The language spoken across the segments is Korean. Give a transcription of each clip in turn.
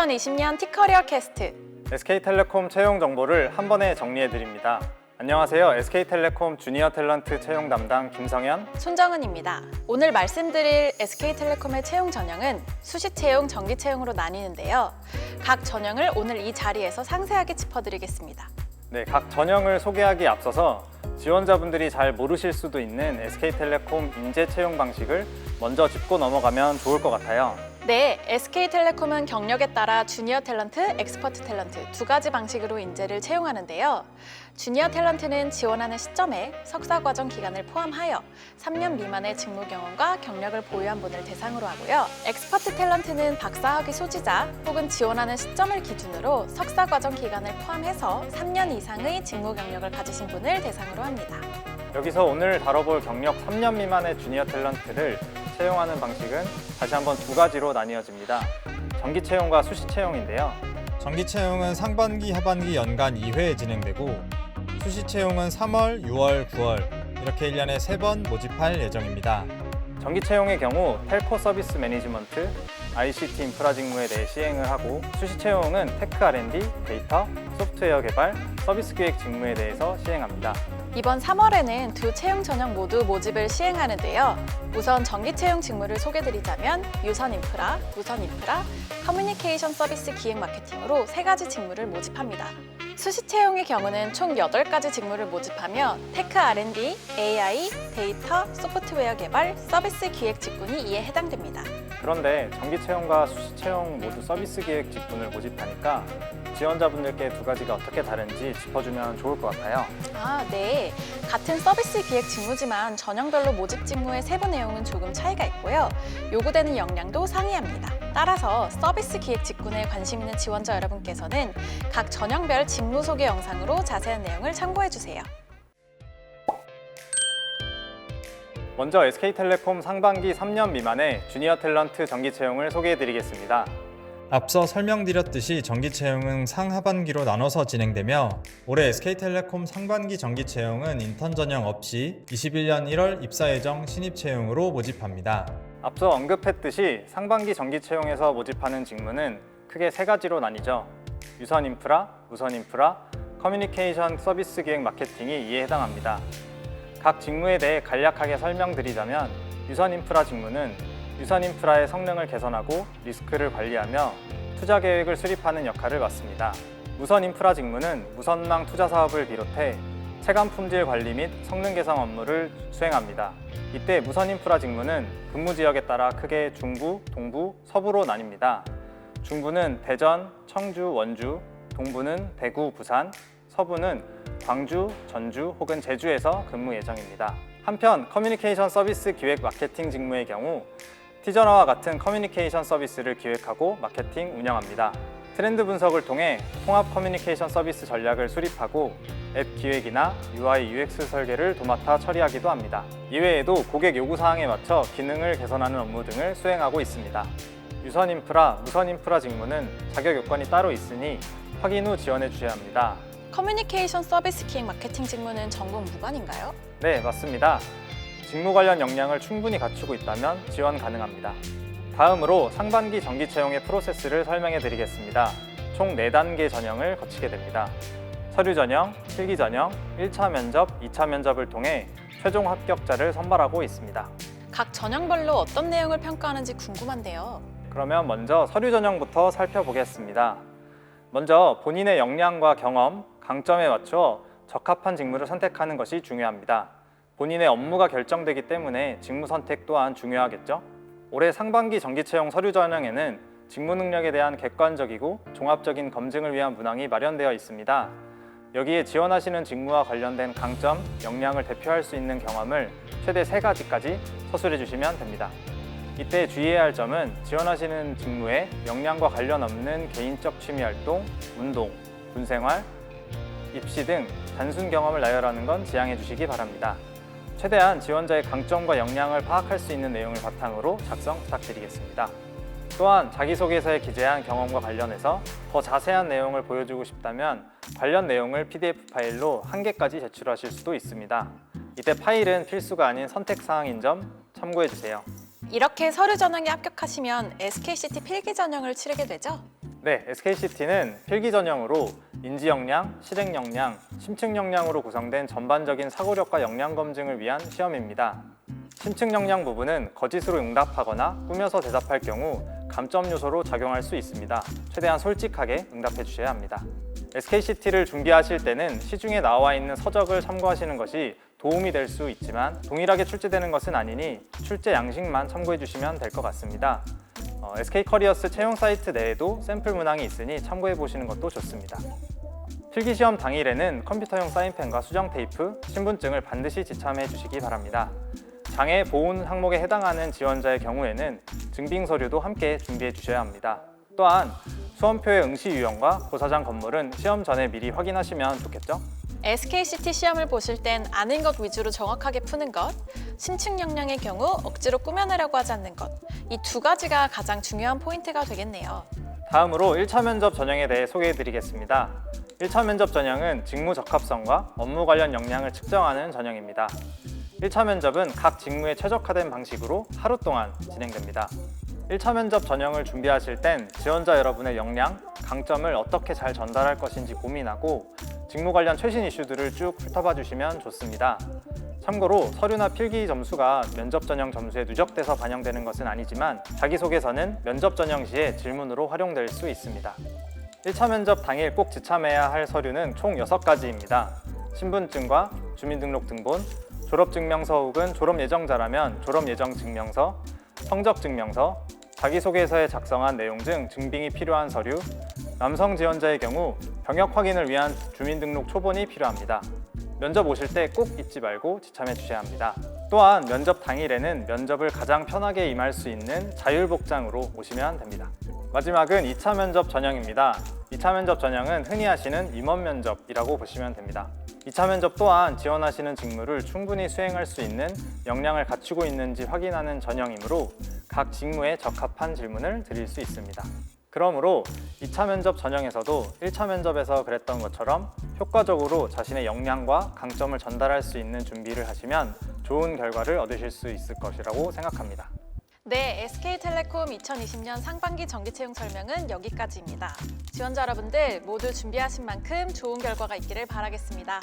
2020년 티커리어 캐스트 SK텔레콤 채용 정보를 한 번에 정리해드립니다. 안녕하세요. SK텔레콤 주니어 탤런트 채용 담당 김성현, 손정은입니다. 오늘 말씀드릴 SK텔레콤의 채용 전형은 수시 채용, 정기 채용으로 나뉘는데요. 각 전형을 오늘 이 자리에서 상세하게 짚어드리겠습니다. 네, 각 전형을 소개하기에 앞서서 지원자분들이 잘 모르실 수도 있는 SK텔레콤 인재 채용 방식을 먼저 짚고 넘어가면 좋을 것 같아요. 네, SK텔레콤은 경력에 따라 주니어 탤런트, 엑스퍼트 탤런트 두 가지 방식으로 인재를 채용하는데요. 주니어 탤런트는 지원하는 시점에 석사 과정 기간을 포함하여 3년 미만의 직무 경험과 경력을 보유한 분을 대상으로 하고요. 엑스퍼트 탤런트는 박사학위 소지자 혹은 지원하는 시점을 기준으로 석사 과정 기간을 포함해서 3년 이상의 직무 경력을 가지신 분을 대상으로 합니다. 여기서 오늘 다뤄볼 경력 3년 미만의 주니어 탤런트를 채용하는 방식은 다시 한번 두 가지로 나뉘어집니다. 정기 채용과 수시 채용인데요. 정기 채용은 상반기, 하반기 연간 2회 진행되고 수시 채용은 3월, 6월, 9월 이렇게 1년에 3번 모집할 예정입니다. 정기 채용의 경우 텔코 서비스 매니지먼트, ICT 인프라 직무에 대해 시행을 하고 수시 채용은 테크 R&D, 데이터, 소프트웨어 개발, 서비스 기획 직무에 대해서 시행합니다. 이번 3월에는 두 채용 전형 모두 모집을 시행하는데요. 우선 정기 채용 직무를 소개드리자면 유선 인프라, 무선 인프라, 커뮤니케이션 서비스 기획 마케팅으로 3가지 직무를 모집합니다. 수시 채용의 경우는 총 8가지 직무를 모집하며 테크 R&D, AI, 데이터, 소프트웨어 개발, 서비스 기획 직군이 이에 해당됩니다. 그런데 정기 채용과 수시 채용 모두 서비스 기획 직군을 모집하니까 지원자분들께 두 가지가 어떻게 다른지 짚어주면 좋을 것 같아요. 네. 같은 서비스 기획 직무지만 전형별로 모집 직무의 세부 내용은 조금 차이가 있고요. 요구되는 역량도 상이합니다. 따라서 서비스 기획 직군에 관심 있는 지원자 여러분께서는 각 전형별 직무 소개 영상으로 자세한 내용을 참고해주세요. 먼저 SK텔레콤 상반기 3년 미만의 주니어 탤런트 정기 채용을 소개해드리겠습니다. 앞서 설명드렸듯이 정기 채용은 상하반기로 나눠서 진행되며 올해 SK텔레콤 상반기 정기 채용은 인턴 전형 없이 21년 1월 입사 예정 신입 채용으로 모집합니다. 앞서 언급했듯이 상반기 정기 채용에서 모집하는 직무는 크게 3가지로 나뉘죠. 유선 인프라, 무선 인프라, 커뮤니케이션 서비스 기획 마케팅이 이에 해당합니다. 각 직무에 대해 간략하게 설명드리자면 유선 인프라 직무는 유선 인프라의 성능을 개선하고 리스크를 관리하며 투자 계획을 수립하는 역할을 맡습니다. 무선 인프라 직무는 무선망 투자 사업을 비롯해 체감 품질 관리 및 성능 개선 업무를 수행합니다. 이때 무선 인프라 직무는 근무 지역에 따라 크게 중부, 동부, 서부로 나뉩니다. 중부는 대전, 청주, 원주, 동부는 대구, 부산, 서부는 광주, 전주 혹은 제주에서 근무 예정입니다. 한편 커뮤니케이션 서비스 기획 마케팅 직무의 경우 티저너와 같은 커뮤니케이션 서비스를 기획하고 마케팅, 운영합니다. 트렌드 분석을 통해 통합 커뮤니케이션 서비스 전략을 수립하고 앱 기획이나 UI, UX 설계를 도맡아 처리하기도 합니다. 이외에도 고객 요구사항에 맞춰 기능을 개선하는 업무 등을 수행하고 있습니다. 유선 인프라, 무선 인프라 직무는 자격 요건이 따로 있으니 확인 후 지원해 주셔야 합니다. 커뮤니케이션 서비스 기획 마케팅 직무는 전공 무관인가요? 네, 맞습니다. 직무 관련 역량을 충분히 갖추고 있다면 지원 가능합니다. 다음으로 상반기 정기 채용의 프로세스를 설명해 드리겠습니다. 총 4단계 전형을 거치게 됩니다. 서류 전형, 필기 전형, 1차 면접, 2차 면접을 통해 최종 합격자를 선발하고 있습니다. 각 전형별로 어떤 내용을 평가하는지 궁금한데요. 그러면 먼저 서류 전형부터 살펴보겠습니다. 먼저 본인의 역량과 경험, 강점에 맞춰 적합한 직무를 선택하는 것이 중요합니다. 본인의 업무가 결정되기 때문에 직무 선택 또한 중요하겠죠? 올해 상반기 정기 채용 서류 전형에는 직무 능력에 대한 객관적이고 종합적인 검증을 위한 문항이 마련되어 있습니다. 여기에 지원하시는 직무와 관련된 강점, 역량을 대표할 수 있는 경험을 최대 3가지까지 서술해 주시면 됩니다. 이때 주의해야 할 점은 지원하시는 직무에 역량과 관련 없는 개인적 취미활동, 운동, 군생활, 입시 등 단순 경험을 나열하는 건 지양해 주시기 바랍니다. 최대한 지원자의 강점과 역량을 파악할 수 있는 내용을 바탕으로 작성 부탁드리겠습니다. 또한 자기소개서에 기재한 경험과 관련해서 더 자세한 내용을 보여주고 싶다면 관련 내용을 PDF 파일로 1개까지 제출하실 수도 있습니다. 이때 파일은 필수가 아닌 선택사항인 점 참고해 주세요. 이렇게 서류 전형에 합격하시면 SKCT 필기 전형을 치르게 되죠? 네, SKCT는 필기 전형으로 인지 역량, 실행 역량, 심층 역량으로 구성된 전반적인 사고력과 역량 검증을 위한 시험입니다. 심층 역량 부분은 거짓으로 응답하거나 꾸며서 대답할 경우 감점 요소로 작용할 수 있습니다. 최대한 솔직하게 응답해 주셔야 합니다. SKCT를 준비하실 때는 시중에 나와 있는 서적을 참고하시는 것이 도움이 될 수 있지만 동일하게 출제되는 것은 아니니 출제 양식만 참고해 주시면 될 것 같습니다. SK커리어스 채용 사이트 내에도 샘플 문항이 있으니 참고해 보시는 것도 좋습니다. 필기시험 당일에는 컴퓨터용 사인펜과 수정 테이프, 신분증을 반드시 지참해 주시기 바랍니다. 장애 보훈 항목에 해당하는 지원자의 경우에는 증빙 서류도 함께 준비해 주셔야 합니다. 또한 수험표의 응시 유형과 고사장 건물은 시험 전에 미리 확인하시면 좋겠죠? SKCT 시험을 보실 땐 아는 것 위주로 정확하게 푸는 것, 심층 역량의 경우 억지로 꾸며내려고 하지 않는 것, 이 두 가지가 가장 중요한 포인트가 되겠네요. 다음으로 1차 면접 전형에 대해 소개해 드리겠습니다. 1차 면접 전형은 직무 적합성과 업무 관련 역량을 측정하는 전형입니다. 1차 면접은 각 직무에 최적화된 방식으로 하루 동안 진행됩니다. 1차 면접 전형을 준비하실 땐 지원자 여러분의 역량, 강점을 어떻게 잘 전달할 것인지 고민하고 직무 관련 최신 이슈들을 쭉 훑어봐 주시면 좋습니다. 참고로 서류나 필기 점수가 면접 전형 점수에 누적돼서 반영되는 것은 아니지만 자기소개서는 면접 전형 시에 질문으로 활용될 수 있습니다. 1차 면접 당일 꼭 지참해야 할 서류는 총 6가지입니다. 신분증과 주민등록등본, 졸업증명서 혹은 졸업예정자라면 졸업예정증명서, 성적증명서, 자기소개서에 작성한 내용 등 증빙이 필요한 서류, 남성 지원자의 경우 병역 확인을 위한 주민등록 초본이 필요합니다. 면접 오실 때 꼭 잊지 말고 지참해 주셔야 합니다. 또한 면접 당일에는 면접을 가장 편하게 임할 수 있는 자율복장으로 오시면 됩니다. 마지막은 2차 면접 전형입니다. 2차 면접 전형은 흔히 하시는 임원 면접이라고 보시면 됩니다. 2차 면접 또한 지원하시는 직무를 충분히 수행할 수 있는 역량을 갖추고 있는지 확인하는 전형이므로 각 직무에 적합한 질문을 드릴 수 있습니다. 그러므로 2차 면접 전형에서도 1차 면접에서 그랬던 것처럼 효과적으로 자신의 역량과 강점을 전달할 수 있는 준비를 하시면 좋은 결과를 얻으실 수 있을 것이라고 생각합니다. 네, SK텔레콤 2020년 상반기 정기채용 설명은 여기까지입니다. 지원자 여러분들 모두 준비하신 만큼 좋은 결과가 있기를 바라겠습니다.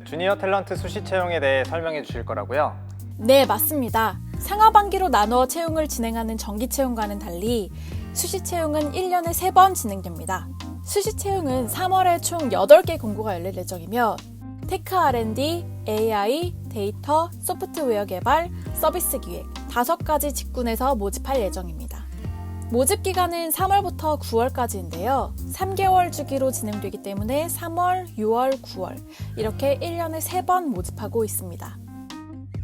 주니어 탤런트 수시 채용에 대해 설명해 주실 거라고요? 네, 맞습니다. 상하반기로 나누어 채용을 진행하는 정기채용과는 달리 수시채용은 1년에 3번 진행됩니다. 수시채용은 3월에 총 8개 공고가 열릴 예정이며 테크 R&D, AI, 데이터, 소프트웨어 개발, 서비스 기획 5가지 직군에서 모집할 예정입니다. 모집 기간은 3월부터 9월까지인데요. 3개월 주기로 진행되기 때문에 3월, 6월, 9월 이렇게 1년에 3번 모집하고 있습니다.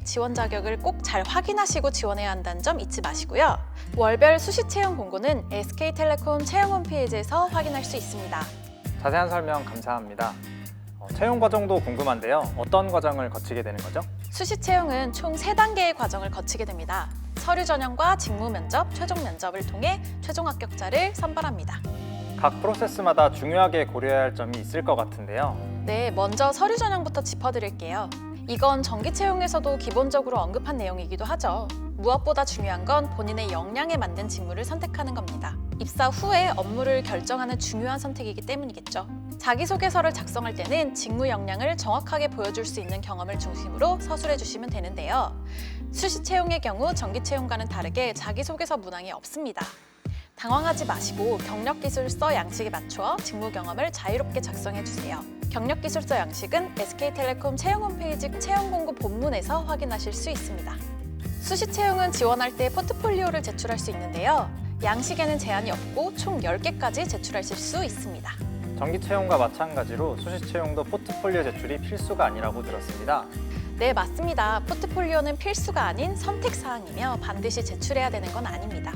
지원 자격을 꼭 잘 확인하시고 지원해야 한다는 점 잊지 마시고요. 월별 수시 채용 공고는 SK텔레콤 채용 홈페이지에서 확인할 수 있습니다. 자세한 설명 감사합니다. 채용 과정도 궁금한데요. 어떤 과정을 거치게 되는 거죠? 수시 채용은 총 3단계의 과정을 거치게 됩니다. 서류 전형과 직무 면접, 최종 면접을 통해 최종 합격자를 선발합니다. 각 프로세스마다 중요하게 고려해야 할 점이 있을 것 같은데요. 네, 먼저 서류 전형부터 짚어드릴게요. 이건 정기 채용에서도 기본적으로 언급한 내용이기도 하죠. 무엇보다 중요한 건 본인의 역량에 맞는 직무를 선택하는 겁니다. 입사 후에 업무를 결정하는 중요한 선택이기 때문이겠죠. 자기소개서를 작성할 때는 직무 역량을 정확하게 보여줄 수 있는 경험을 중심으로 서술해 주시면 되는데요. 수시 채용의 경우 정기 채용과는 다르게 자기소개서 문항이 없습니다. 당황하지 마시고 경력기술서 양식에 맞춰 직무 경험을 자유롭게 작성해 주세요. 경력기술서 양식은 SK텔레콤 채용 홈페이지 채용 공고 본문에서 확인하실 수 있습니다. 수시 채용은 지원할 때 포트폴리오를 제출할 수 있는데요. 양식에는 제한이 없고 총 10개까지 제출하실 수 있습니다. 정기 채용과 마찬가지로 수시 채용도 포트폴리오 제출이 필수가 아니라고 들었습니다. 네, 맞습니다. 포트폴리오는 필수가 아닌 선택사항이며 반드시 제출해야 되는 건 아닙니다.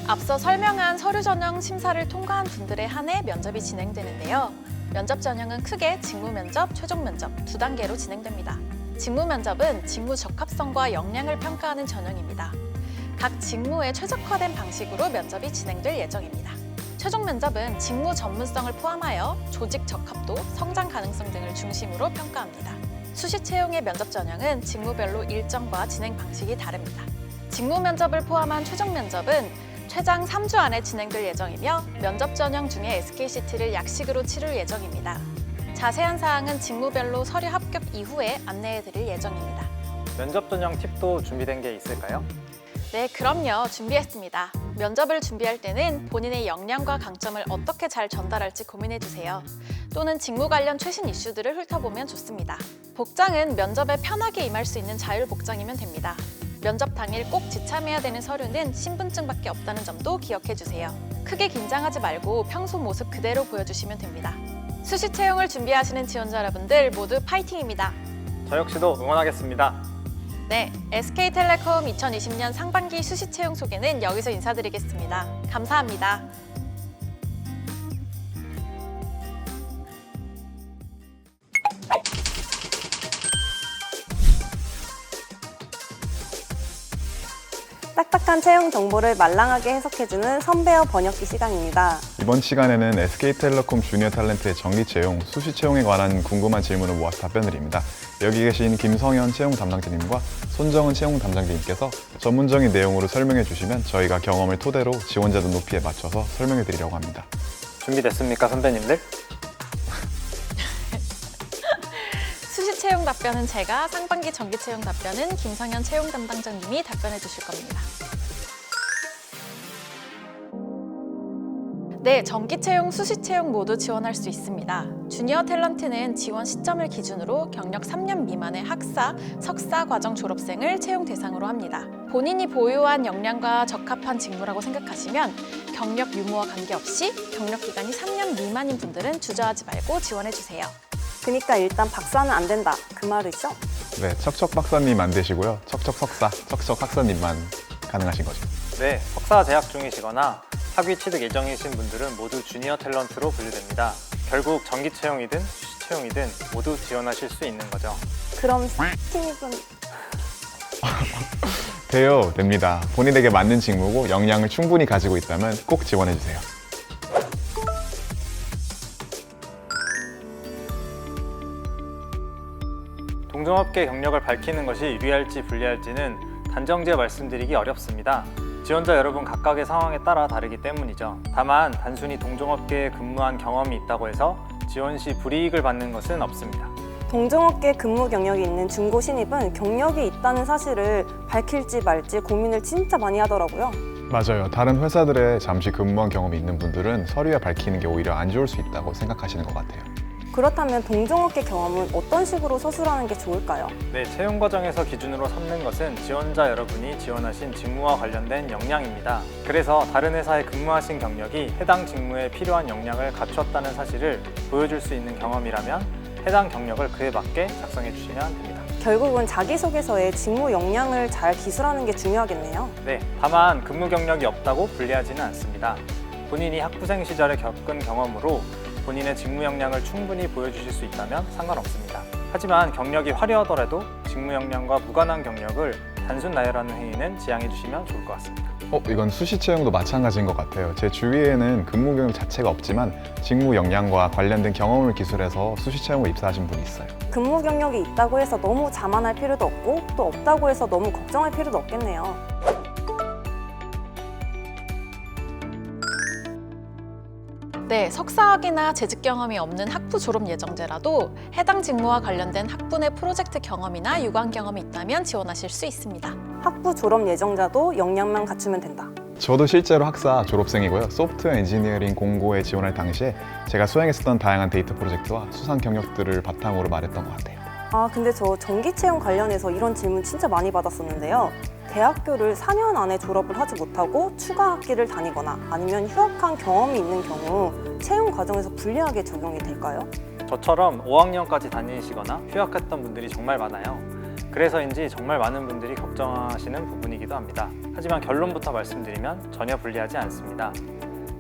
앞서 설명한 서류 전형 심사를 통과한 분들에 한해 면접이 진행되는데요. 면접 전형은 크게 직무 면접, 최종 면접 2단계로 진행됩니다. 직무 면접은 직무 적합성과 역량을 평가하는 전형입니다. 각 직무에 최적화된 방식으로 면접이 진행될 예정입니다. 최종 면접은 직무 전문성을 포함하여 조직 적합도, 성장 가능성 등을 중심으로 평가합니다. 수시 채용의 면접 전형은 직무별로 일정과 진행 방식이 다릅니다. 직무 면접을 포함한 최종 면접은 최장 3주 안에 진행될 예정이며 면접 전형 중에 SKCT를 약식으로 치를 예정입니다. 자세한 사항은 직무별로 서류 합격 이후에 안내해 드릴 예정입니다. 면접 전형 팁도 준비된 게 있을까요? 네, 그럼요. 준비했습니다. 면접을 준비할 때는 본인의 역량과 강점을 어떻게 잘 전달할지 고민해 주세요. 또는 직무 관련 최신 이슈들을 훑어보면 좋습니다. 복장은 면접에 편하게 임할 수 있는 자율 복장이면 됩니다. 면접 당일 꼭 지참해야 되는 서류는 신분증밖에 없다는 점도 기억해 주세요. 크게 긴장하지 말고 평소 모습 그대로 보여주시면 됩니다. 수시 채용을 준비하시는 지원자 여러분들 모두 파이팅입니다. 저 역시도 응원하겠습니다. 네, SK텔레콤 2020년 상반기 수시 채용 소개는 여기서 인사드리겠습니다. 감사합니다. 딱딱한 채용 정보를 말랑하게 해석해주는 선배어 번역기 시간입니다. 이번 시간에는 SK텔레콤 주니어 탤런트의 정기 채용, 수시 채용에 관한 궁금한 질문을 모아서 답변드립니다. 여기 계신 김성현 채용 담당자님과 손정은 채용 담당자님께서 전문적인 내용으로 설명해 주시면 저희가 경험을 토대로 지원자들 높이에 맞춰서 설명해 드리려고 합니다. 준비됐습니까, 선배님들? 수시 채용 답변은 제가, 상반기 정기 채용 답변은 김성현 채용 담당자님이 답변해 주실 겁니다. 네, 정기 채용, 수시 채용 모두 지원할 수 있습니다. 주니어 탤런트는 지원 시점을 기준으로 경력 3년 미만의 학사, 석사 과정 졸업생을 채용 대상으로 합니다. 본인이 보유한 역량과 적합한 직무라고 생각하시면 경력 유무와 관계없이 경력 기간이 3년 미만인 분들은 주저하지 말고 지원해 주세요. 그러니까 일단 박사는 안 된다 그 말이죠? 네, 척척 박사님 안 되시고요. 척척 석사, 척척 학사님만 가능하신 거죠. 네, 석사 재학 중이시거나 학위 취득 예정이신 분들은 모두 주니어 탤런트로 분류됩니다. 결국 정기 채용이든 수시 채용이든 모두 지원하실 수 있는 거죠. 그럼 신입은 돼요, 됩니다. 본인에게 맞는 직무고 역량을 충분히 가지고 있다면 꼭 지원해주세요. 동종업계 경력을 밝히는 것이 유리할지 불리할지는 단정지어 말씀드리기 어렵습니다. 지원자 여러분 각각의 상황에 따라 다르기 때문이죠. 다만 단순히 동종업계에 근무한 경험이 있다고 해서 지원 시 불이익을 받는 것은 없습니다. 동종업계 근무 경력이 있는 중고 신입은 경력이 있다는 사실을 밝힐지 말지 고민을 진짜 많이 하더라고요. 맞아요. 다른 회사들에 잠시 근무한 경험이 있는 분들은 서류에 밝히는 게 오히려 안 좋을 수 있다고 생각하시는 것 같아요. 그렇다면 동종업계 경험은 어떤 식으로 서술하는 게 좋을까요? 네, 채용 과정에서 기준으로 삼는 것은 지원자 여러분이 지원하신 직무와 관련된 역량입니다. 그래서 다른 회사에 근무하신 경력이 해당 직무에 필요한 역량을 갖췄다는 사실을 보여줄 수 있는 경험이라면 해당 경력을 그에 맞게 작성해 주시면 됩니다. 결국은 자기소개서에 직무 역량을 잘 기술하는 게 중요하겠네요. 네, 다만 근무 경력이 없다고 불리하지는 않습니다. 본인이 학부생 시절에 겪은 경험으로 본인의 직무 역량을 충분히 보여주실 수 있다면 상관없습니다. 하지만 경력이 화려하더라도 직무 역량과 무관한 경력을 단순 나열하는 행위는 지양해 주시면 좋을 것 같습니다. 이건 수시 채용도 마찬가지인 것 같아요. 제 주위에는 근무 경력 자체가 없지만 직무 역량과 관련된 경험을 기술해서 수시 채용을 입사하신 분이 있어요. 근무 경력이 있다고 해서 너무 자만할 필요도 없고 또 없다고 해서 너무 걱정할 필요도 없겠네요. 네, 석사학위나 재직 경험이 없는 학부 졸업 예정자라도 해당 직무와 관련된 학부 내 프로젝트 경험이나 유관 경험이 있다면 지원하실 수 있습니다. 학부 졸업 예정자도 역량만 갖추면 된다. 저도 실제로 학사 졸업생이고요. 소프트웨어 엔지니어링 공고에 지원할 당시에 제가 수행했었던 다양한 데이터 프로젝트와 수상 경력들을 바탕으로 말했던 것 같아요. 근데 저 정기 채용 관련해서 이런 질문 진짜 많이 받았었는데요. 대학교를 4년 안에 졸업을 하지 못하고 추가 학기를 다니거나 아니면 휴학한 경험이 있는 경우 채용 과정에서 불리하게 적용이 될까요? 저처럼 5학년까지 다니시거나 휴학했던 분들이 정말 많아요. 그래서인지 정말 많은 분들이 걱정하시는 부분이기도 합니다. 하지만 결론부터 말씀드리면 전혀 불리하지 않습니다.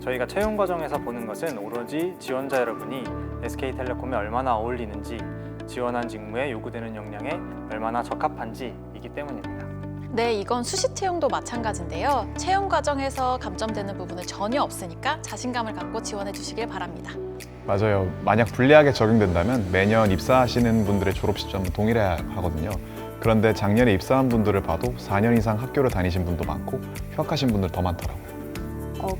저희가 채용 과정에서 보는 것은 오로지 지원자 여러분이 SK텔레콤에 얼마나 어울리는지, 지원한 직무에 요구되는 역량에 얼마나 적합한지이기 때문입니다. 네, 이건 수시 채용도 마찬가지인데요. 채용 과정에서 감점되는 부분은 전혀 없으니까 자신감을 갖고 지원해 주시길 바랍니다. 맞아요. 만약 불리하게 적용된다면 매년 입사하시는 분들의 졸업 시점은 동일해야 하거든요. 그런데 작년에 입사한 분들을 봐도 4년 이상 학교를 다니신 분도 많고 휴학하신 분들 더 많더라고요.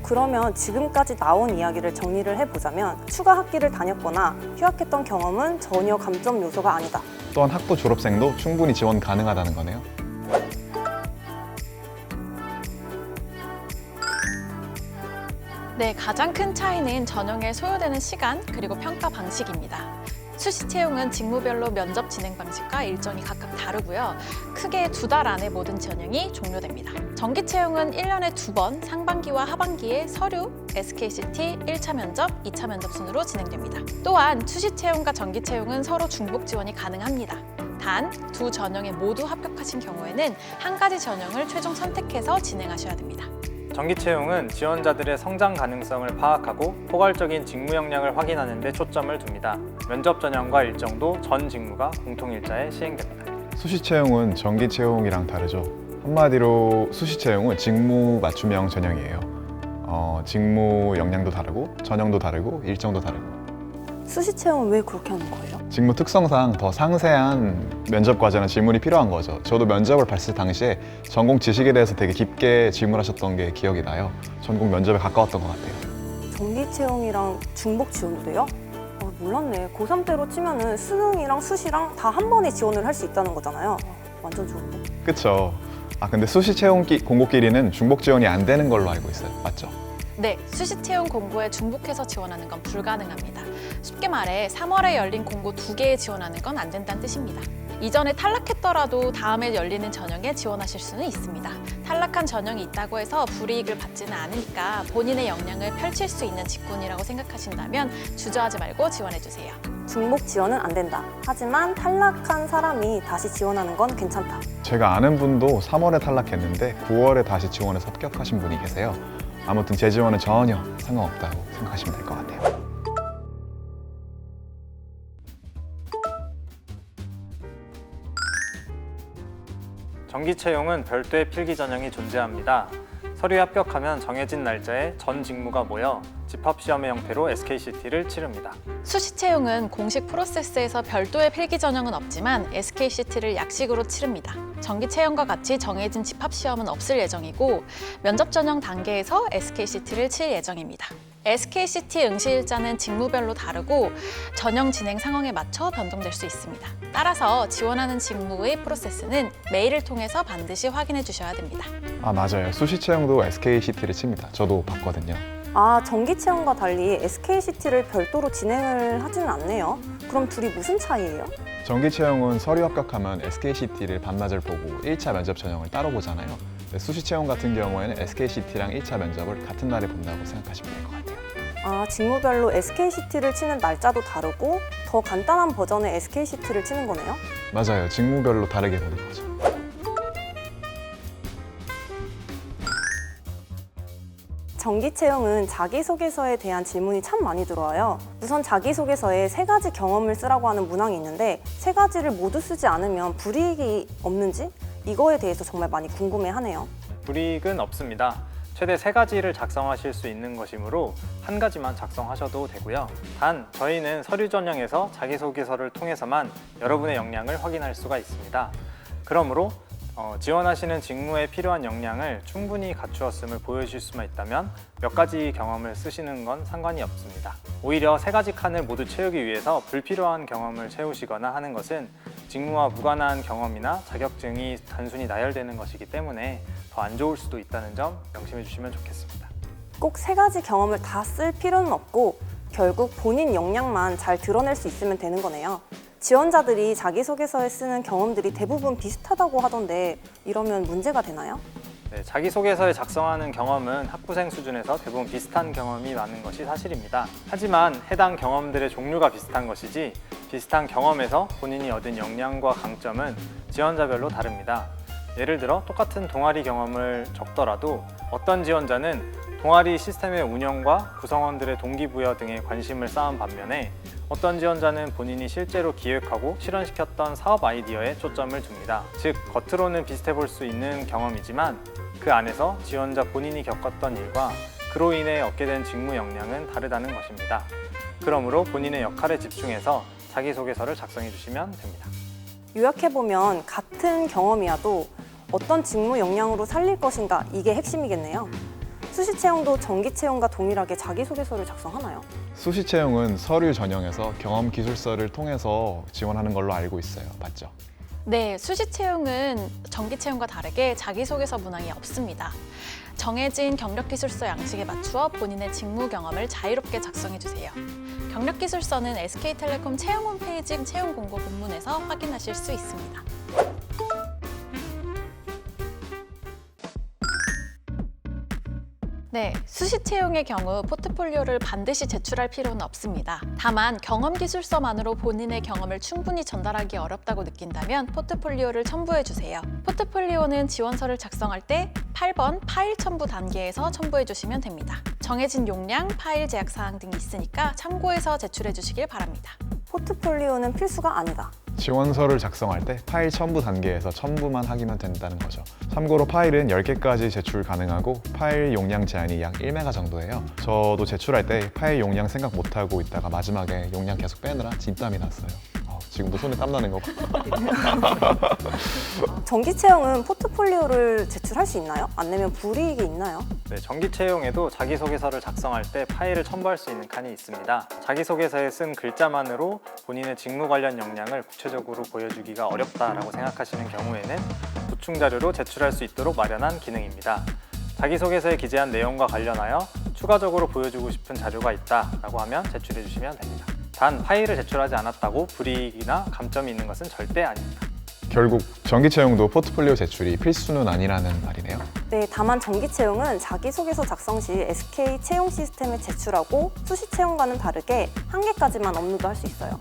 그러면 지금까지 나온 이야기를 정리를 해보자면 추가 학기를 다녔거나 휴학했던 경험은 전혀 감점 요소가 아니다. 또한 학부 졸업생도 충분히 지원 가능하다는 거네요. 네, 가장 큰 차이는 전형에 소요되는 시간 그리고 평가 방식입니다. 수시 채용은 직무별로 면접 진행 방식과 일정이 각각 다르고요. 크게 2달 안에 모든 전형이 종료됩니다. 정기 채용은 1년에 2번 상반기와 하반기에 서류, SKCT 1차 면접, 2차 면접 순으로 진행됩니다. 또한 수시 채용과 정기 채용은 서로 중복 지원이 가능합니다. 단, 두 전형에 모두 합격하신 경우에는 한 가지 전형을 최종 선택해서 진행하셔야 됩니다. 정기 채용은 지원자들의 성장 가능성을 파악하고 포괄적인 직무 역량을 확인하는 데 초점을 둡니다. 면접 전형과 일정도 전 직무가 공통 일자에 시행됩니다. 수시 채용은 정기 채용이랑 다르죠. 한마디로 수시 채용은 직무 맞춤형 전형이에요. 직무 역량도 다르고 전형도 다르고 일정도 다르고. 수시 채용은 왜 그렇게 하는 거예요? 직무 특성상 더 상세한 면접 과제나 질문이 필요한 거죠. 저도 면접을 봤을 당시에 전공 지식에 대해서 되게 깊게 질문하셨던 게 기억이 나요. 전공 면접에 가까웠던 것 같아요. 정기 채용이랑 중복 지원도 돼요? 몰랐네. 고3 때로 치면은 수능이랑 수시랑 다 한 번에 지원을 할 수 있다는 거잖아요. 완전 좋은데? 그쵸. 근데 수시 채용 공고끼리는 중복 지원이 안 되는 걸로 알고 있어요. 맞죠? 네, 수시 채용 공고에 중복해서 지원하는 건 불가능합니다. 쉽게 말해 3월에 열린 공고 2개에 지원하는 건 안 된다는 뜻입니다. 이전에 탈락했더라도 다음에 열리는 전형에 지원하실 수는 있습니다. 탈락한 전형이 있다고 해서 불이익을 받지는 않으니까 본인의 역량을 펼칠 수 있는 직군이라고 생각하신다면 주저하지 말고 지원해주세요. 중복 지원은 안 된다. 하지만 탈락한 사람이 다시 지원하는 건 괜찮다. 제가 아는 분도 3월에 탈락했는데 9월에 다시 지원해서 합격하신 분이 계세요. 아무튼 재지원은 전혀 상관없다고 생각하시면 될 것 같아요. 정기 채용은 별도의 필기 전형이 존재합니다. 서류에 합격하면 정해진 날짜에 전 직무가 모여 집합시험의 형태로 SKCT를 치릅니다. 수시 채용은 공식 프로세스에서 별도의 필기 전형은 없지만 SKCT를 약식으로 치릅니다. 정기 채용과 같이 정해진 집합 시험은 없을 예정이고 면접 전형 단계에서 SKCT를 칠 예정입니다. SKCT 응시일자는 직무별로 다르고 전형 진행 상황에 맞춰 변동될 수 있습니다. 따라서 지원하는 직무의 프로세스는 메일을 통해서 반드시 확인해 주셔야 됩니다. 맞아요. 수시 채용도 SKCT를 칩니다. 저도 봤거든요. 정기 채용과 달리 SKCT를 별도로 진행을 하지는 않네요. 그럼 둘이 무슨 차이예요? 정기 채용은 서류 합격하면 SKCT를 반나절 보고 1차 면접 전형을 따로 보잖아요. 수시 채용 같은 경우에는 SKCT랑 1차 면접을 같은 날에 본다고 생각하시면 될 것 같아요. 직무별로 SKCT를 치는 날짜도 다르고 더 간단한 버전의 SKCT를 치는 거네요? 맞아요. 직무별로 다르게 보는 거죠. 정기 채용은 자기소개서에 대한 질문이 참 많이 들어와요. 우선 자기소개서에 3가지 경험을 쓰라고 하는 문항이 있는데 3가지를 모두 쓰지 않으면 불이익이 없는지 이거에 대해서 정말 많이 궁금해하네요. 불이익은 없습니다. 최대 3가지를 작성하실 수 있는 것이므로 한 가지만 작성하셔도 되고요. 단, 저희는 서류 전형에서 자기소개서를 통해서만 여러분의 역량을 확인할 수가 있습니다. 그러므로 지원하시는 직무에 필요한 역량을 충분히 갖추었음을 보여주실 수만 있다면 몇 가지 경험을 쓰시는 건 상관이 없습니다. 오히려 3가지 칸을 모두 채우기 위해서 불필요한 경험을 채우시거나 하는 것은 직무와 무관한 경험이나 자격증이 단순히 나열되는 것이기 때문에 더 안 좋을 수도 있다는 점 명심해 주시면 좋겠습니다. 꼭 3가지 경험을 다 쓸 필요는 없고 결국 본인 역량만 잘 드러낼 수 있으면 되는 거네요. 지원자들이 자기소개서에 쓰는 경험들이 대부분 비슷하다고 하던데 이러면 문제가 되나요? 네, 자기소개서에 작성하는 경험은 학부생 수준에서 대부분 비슷한 경험이 많은 것이 사실입니다. 하지만 해당 경험들의 종류가 비슷한 것이지 비슷한 경험에서 본인이 얻은 역량과 강점은 지원자별로 다릅니다. 예를 들어 똑같은 동아리 경험을 적더라도 어떤 지원자는 동아리 시스템의 운영과 구성원들의 동기부여 등에 관심을 쌓은 반면에 어떤 지원자는 본인이 실제로 기획하고 실현시켰던 사업 아이디어에 초점을 둡니다. 즉, 겉으로는 비슷해 볼 수 있는 경험이지만 그 안에서 지원자 본인이 겪었던 일과 그로 인해 얻게 된 직무 역량은 다르다는 것입니다. 그러므로 본인의 역할에 집중해서 자기소개서를 작성해 주시면 됩니다. 요약해보면 같은 경험이어도 어떤 직무 역량으로 살릴 것인가 이게 핵심이겠네요. 수시 채용도 정기 채용과 동일하게 자기소개서를 작성하나요? 수시 채용은 서류 전형에서 경험 기술서를 통해서 지원하는 걸로 알고 있어요. 맞죠? 네, 수시 채용은 정기 채용과 다르게 자기소개서 문항이 없습니다. 정해진 경력기술서 양식에 맞추어 본인의 직무 경험을 자유롭게 작성해 주세요. 경력기술서는 SK텔레콤 채용 홈페이지 채용 공고 본문에서 확인하실 수 있습니다. 네, 수시 채용의 경우 포트폴리오를 반드시 제출할 필요는 없습니다. 다만 경험 기술서만으로 본인의 경험을 충분히 전달하기 어렵다고 느낀다면 포트폴리오를 첨부해 주세요. 포트폴리오는 지원서를 작성할 때 8번 파일 첨부 단계에서 첨부해 주시면 됩니다. 정해진 용량, 파일 제약 사항 등이 있으니까 참고해서 제출해 주시길 바랍니다. 포트폴리오는 필수가 아니다. 지원서를 작성할 때 파일 첨부 단계에서 첨부만 하기면 된다는 거죠. 참고로 파일은 10개까지 제출 가능하고 파일 용량 제한이 약 1메가 정도예요. 저도 제출할 때 파일 용량 생각 못하고 있다가 마지막에 용량 계속 빼느라 진땀이 났어요. 지금도 손에 땀 나는 거 봐. 정기 채용은 포트폴리오를 제출할 수 있나요? 안 내면 불이익이 있나요? 네, 정기 채용에도 자기소개서를 작성할 때 파일을 첨부할 수 있는 칸이 있습니다. 자기소개서에 쓴 글자만으로 본인의 직무 관련 역량을 구체적으로 보여주기가 어렵다라고 생각하시는 경우에는 보충 자료로 제출할 수 있도록 마련한 기능입니다. 자기소개서에 기재한 내용과 관련하여 추가적으로 보여주고 싶은 자료가 있다라고 하면 제출해 주시면 됩니다. 단 파일을 제출하지 않았다고 불이익이나 감점이 있는 것은 절대 아닙니다. 결국 정기 채용도 포트폴리오 제출이 필수는 아니라는 말이네요. 네, 다만 정기 채용은 자기소개서 작성 시 SK 채용 시스템에 제출하고 수시 채용과는 다르게 1개까지만 업로드할 수 있어요.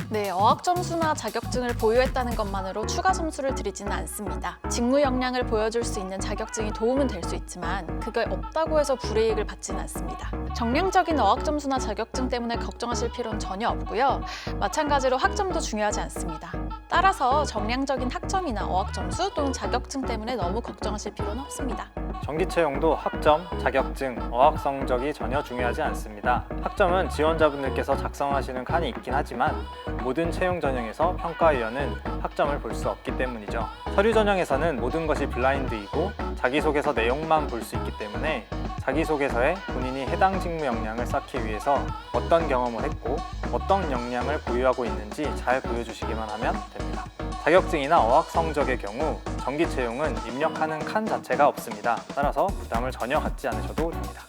네, 어학 점수나 자격증을 보유했다는 것만으로 추가 점수를 드리지는 않습니다. 직무 역량을 보여줄 수 있는 자격증이 도움은 될 수 있지만 그게 없다고 해서 불이익을 받지는 않습니다. 정량적인 어학 점수나 자격증 때문에 걱정하실 필요는 전혀 없고요. 마찬가지로 학점도 중요하지 않습니다. 따라서 정량적인 학점이나 어학 점수 또는 자격증 때문에 너무 걱정하실 필요는 없습니다. 정기 채용도 학점, 자격증, 어학 성적이 전혀 중요하지 않습니다. 학점은 지원자분들께서 작성하시는 칸이 있긴 하지만 모든 채용 전형에서 평가위원은 학점을 볼 수 없기 때문이죠. 서류 전형에서는 모든 것이 블라인드이고 자기소개서 내용만 볼 수 있기 때문에 자기소개서에 본인이 해당 직무 역량을 쌓기 위해서 어떤 경험을 했고 어떤 역량을 보유하고 있는지 잘 보여주시기만 하면 됩니다. 자격증이나 어학 성적의 경우 정기 채용은 입력하는 칸 자체가 없습니다. 따라서 부담을 전혀 갖지 않으셔도 됩니다.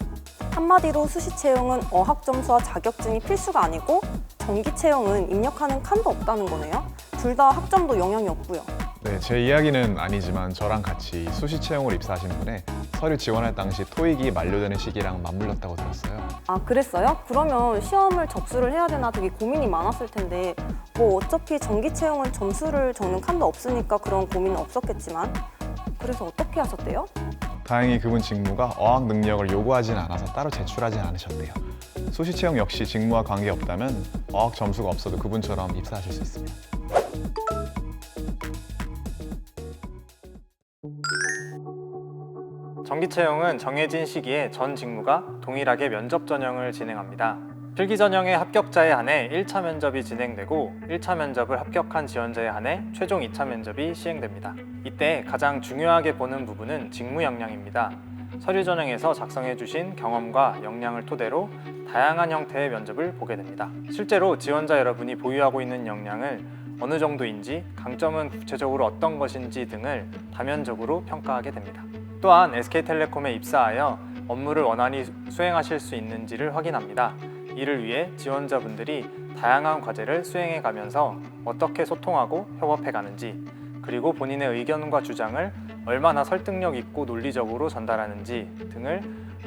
한마디로 수시 채용은 어학 점수와 자격증이 필수가 아니고 정기 채용은 입력하는 칸도 없다는 거네요. 둘 다 학점도 영향이 없고요. 네, 제 이야기는 아니지만 저랑 같이 수시 채용을 입사하신 분의 서류 지원할 당시 토익이 만료되는 시기랑 맞물렸다고 들었어요. 아, 그랬어요? 그러면 시험을 접수를 해야 되나 되게 고민이 많았을 텐데 뭐 어차피 정기 채용은 점수를 적는 칸도 없으니까 그런 고민은 없었겠지만 그래서 어떻게 하셨대요? 다행히 그분 직무가 어학 능력을 요구하지는 않아서 따로 제출하진 않으셨대요. 수시 채용 역시 직무와 관계없다면 어학 점수가 없어도 그분처럼 입사하실 수 있습니다. 정기 채용은 정해진 시기에 전 직무가 동일하게 면접 전형을 진행합니다. 필기 전형의 합격자에 한해 1차 면접이 진행되고 1차 면접을 합격한 지원자에 한해 최종 2차 면접이 시행됩니다. 이때 가장 중요하게 보는 부분은 직무 역량입니다. 서류 전형에서 작성해 주신 경험과 역량을 토대로 다양한 형태의 면접을 보게 됩니다. 실제로 지원자 여러분이 보유하고 있는 역량을 어느 정도인지, 강점은 구체적으로 어떤 것인지 등을 다면적으로 평가하게 됩니다. 또한 SK텔레콤에 입사하여 업무를 원활히 수행하실 수 있는지를 확인합니다. 이를 위해 지원자분들이 다양한 과제를 수행해 가면서 어떻게 소통하고 협업해 가는지, 그리고 본인의 의견과 주장을 얼마나 설득력 있고 논리적으로 전달하는지 등을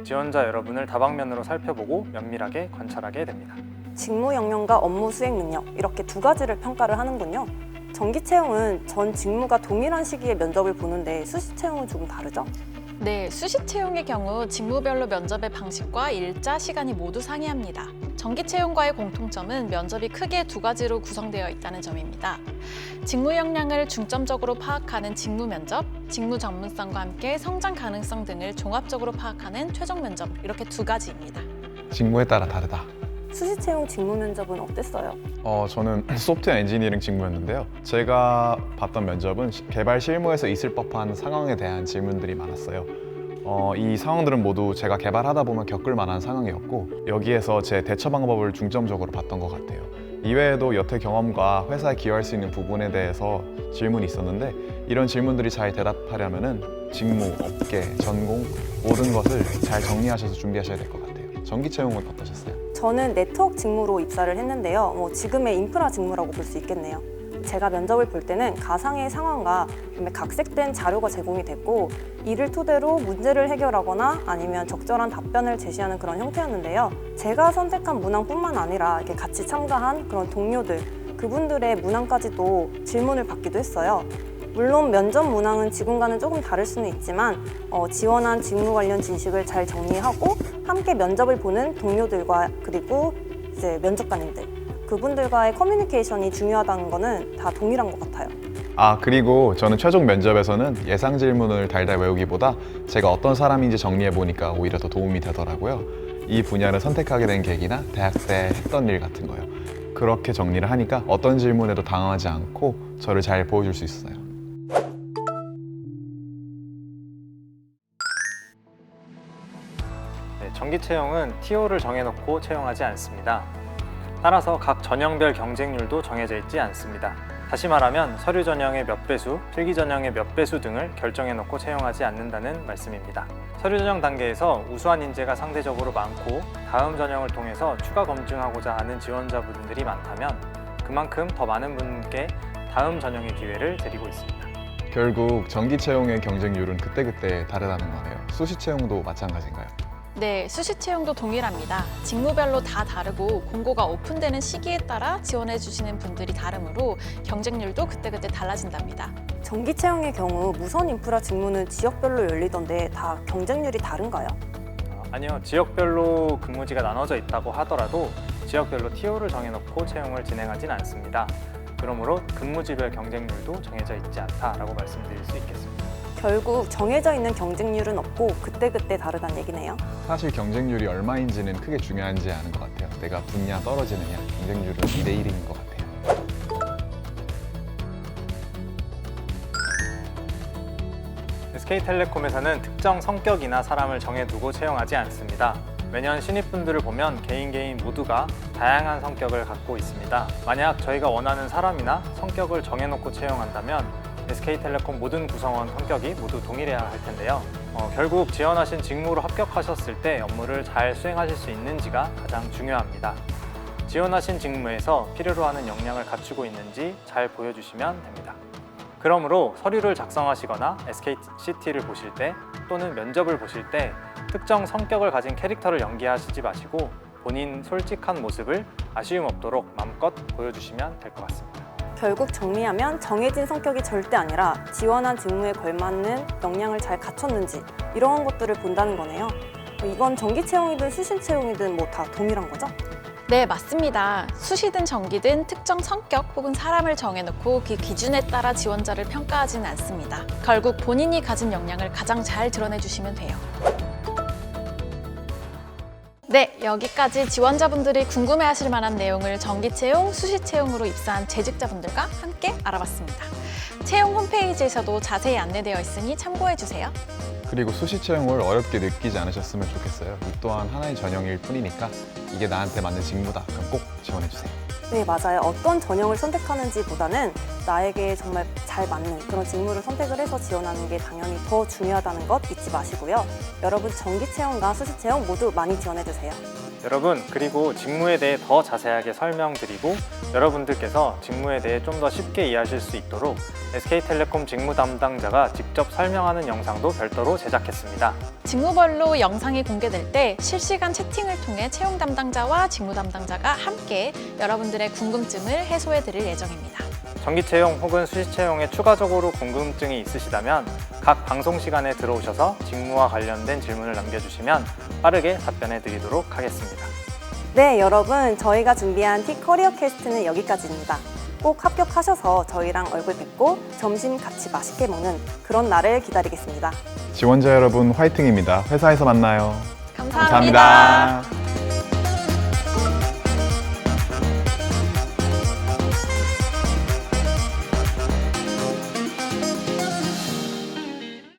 지원자 여러분을 다방면으로 살펴보고 면밀하게 관찰하게 됩니다. 직무 역량과 업무 수행 능력 이렇게 두 가지를 평가를 하는군요. 정기 채용은 전 직무가 동일한 시기에 면접을 보는데 수시 채용은 조금 다르죠? 네, 수시 채용의 경우 직무별로 면접의 방식과 일자, 시간이 모두 상이합니다. 정기 채용과의 공통점은 면접이 크게 두 가지로 구성되어 있다는 점입니다. 직무 역량을 중점적으로 파악하는 직무 면접, 직무 전문성과 함께 성장 가능성 등을 종합적으로 파악하는 최종 면접, 이렇게 두 가지입니다. 직무에 따라 다르다. 수시 채용 직무 면접은 어땠어요? 저는 소프트웨어 엔지니어링 직무였는데요. 제가 봤던 면접은 개발 실무에서 있을 법한 상황에 대한 질문들이 많았어요. 이 상황들은 모두 제가 개발하다 보면 겪을 만한 상황이었고 여기에서 제 대처 방법을 중점적으로 봤던 것 같아요. 이외에도 여태 경험과 회사에 기여할 수 있는 부분에 대해서 질문이 있었는데 이런 질문들이 잘 대답하려면 직무, 업계, 전공 모든 것을 잘 정리하셔서 준비하셔야 될 것 같아요. 정기 채용은 어떠셨어요? 저는 네트워크 직무로 입사를 했는데요. 지금의 인프라 직무라고 볼 수 있겠네요. 제가 면접을 볼 때는 가상의 상황과 그다음에 각색된 자료가 제공이 됐고 이를 토대로 문제를 해결하거나 아니면 적절한 답변을 제시하는 그런 형태였는데요. 제가 선택한 문항뿐만 아니라 이렇게 같이 참가한 그런 동료들, 그분들의 문항까지도 질문을 받기도 했어요. 물론 면접 문항은 지금과는 조금 다를 수는 있지만 지원한 직무 관련 지식을 잘 정리하고 함께 면접을 보는 동료들과 그리고 이제 면접관님들 그분들과의 커뮤니케이션이 중요하다는 거는 다 동일한 것 같아요. 그리고 저는 최종 면접에서는 예상 질문을 달달 외우기보다 제가 어떤 사람인지 정리해 보니까 오히려 더 도움이 되더라고요. 이 분야를 선택하게 된 계기나 대학 때 했던 일 같은 거요. 그렇게 정리를 하니까 어떤 질문에도 당황하지 않고 저를 잘 보여줄 수 있어요. 네, 정기 채용은 TO를 정해놓고 채용하지 않습니다. 따라서 각 전형별 경쟁률도 정해져 있지 않습니다. 다시 말하면 서류 전형의 몇 배수, 필기 전형의 몇 배수 등을 결정해놓고 채용하지 않는다는 말씀입니다. 서류 전형 단계에서 우수한 인재가 상대적으로 많고 다음 전형을 통해서 추가 검증하고자 하는 지원자분들이 많다면 그만큼 더 많은 분께 다음 전형의 기회를 드리고 있습니다. 결국 정기 채용의 경쟁률은 그때그때 다르다는 거네요. 수시 채용도 마찬가지인가요? 네, 수시 채용도 동일합니다. 직무별로 다 다르고 공고가 오픈되는 시기에 따라 지원해 주시는 분들이 다르므로 경쟁률도 그때그때 달라진답니다. 정기 채용의 경우 무선 인프라 직무는 지역별로 열리던데 다 경쟁률이 다른가요? 아니요, 지역별로 근무지가 나눠져 있다고 하더라도 지역별로 TO를 정해놓고 채용을 진행하진 않습니다. 그러므로 근무지별 경쟁률도 정해져 있지 않다라고 말씀드릴 수 있겠습니다. 결국 정해져 있는 경쟁률은 없고 그때그때 다르다는 얘기네요. 사실 경쟁률이 얼마인지는 크게 중요하지 않은 것 같아요. 내가 붙냐 떨어지느냐 경쟁률은 2대1인 것 같아요. SK텔레콤에서는 특정 성격이나 사람을 정해두고 채용하지 않습니다. 매년 신입분들을 보면 개인 모두가 다양한 성격을 갖고 있습니다. 만약 저희가 원하는 사람이나 성격을 정해놓고 채용한다면 SK텔레콤 모든 구성원 성격이 모두 동일해야 할 텐데요. 결국 지원하신 직무로 합격하셨을 때 업무를 잘 수행하실 수 있는지가 가장 중요합니다. 지원하신 직무에서 필요로 하는 역량을 갖추고 있는지 잘 보여주시면 됩니다. 그러므로 서류를 작성하시거나 SKCT를 보실 때 또는 면접을 보실 때 특정 성격을 가진 캐릭터를 연기하시지 마시고 본인 솔직한 모습을 아쉬움 없도록 마음껏 보여주시면 될 것 같습니다. 결국 정리하면 정해진 성격이 절대 아니라 지원한 직무에 걸맞는 역량을 잘 갖췄는지 이런 것들을 본다는 거네요. 이건 정기 채용이든 수시 채용이든 뭐 다 동일한 거죠? 네, 맞습니다. 수시든 정기든 특정 성격 혹은 사람을 정해놓고 그 기준에 따라 지원자를 평가하지는 않습니다. 결국 본인이 가진 역량을 가장 잘 드러내주시면 돼요. 네, 여기까지 지원자분들이 궁금해하실 만한 내용을 정기 채용, 수시 채용으로 입사한 재직자분들과 함께 알아봤습니다. 채용 홈페이지에서도 자세히 안내되어 있으니 참고해주세요. 그리고 수시 채용을 어렵게 느끼지 않으셨으면 좋겠어요. 이 또한 하나의 전형일 뿐이니까 이게 나한테 맞는 직무다. 그럼 꼭 지원해주세요. 네, 맞아요. 어떤 전형을 선택하는지 보다는 나에게 정말 잘 맞는 그런 직무를 선택을 해서 지원하는 게 당연히 더 중요하다는 것 잊지 마시고요. 여러분 정기 채용과 수시 채용 모두 많이 지원해주세요. 여러분, 그리고 직무에 대해 더 자세하게 설명드리고 여러분들께서 직무에 대해 좀 더 쉽게 이해하실 수 있도록 SK텔레콤 직무 담당자가 직접 설명하는 영상도 별도로 제작했습니다. 직무별로 영상이 공개될 때 실시간 채팅을 통해 채용 담당자와 직무 담당자가 함께 여러분들의 궁금증을 해소해 드릴 예정입니다. 정기 채용 혹은 수시 채용에 추가적으로 궁금증이 있으시다면 각 방송 시간에 들어오셔서 직무와 관련된 질문을 남겨주시면 빠르게 답변해 드리도록 하겠습니다. 네, 여러분 저희가 준비한 T-커리어 캐스트는 여기까지입니다. 꼭 합격하셔서 저희랑 얼굴 뵙고 점심 같이 맛있게 먹는 그런 날을 기다리겠습니다. 지원자 여러분 화이팅입니다. 회사에서 만나요. 감사합니다.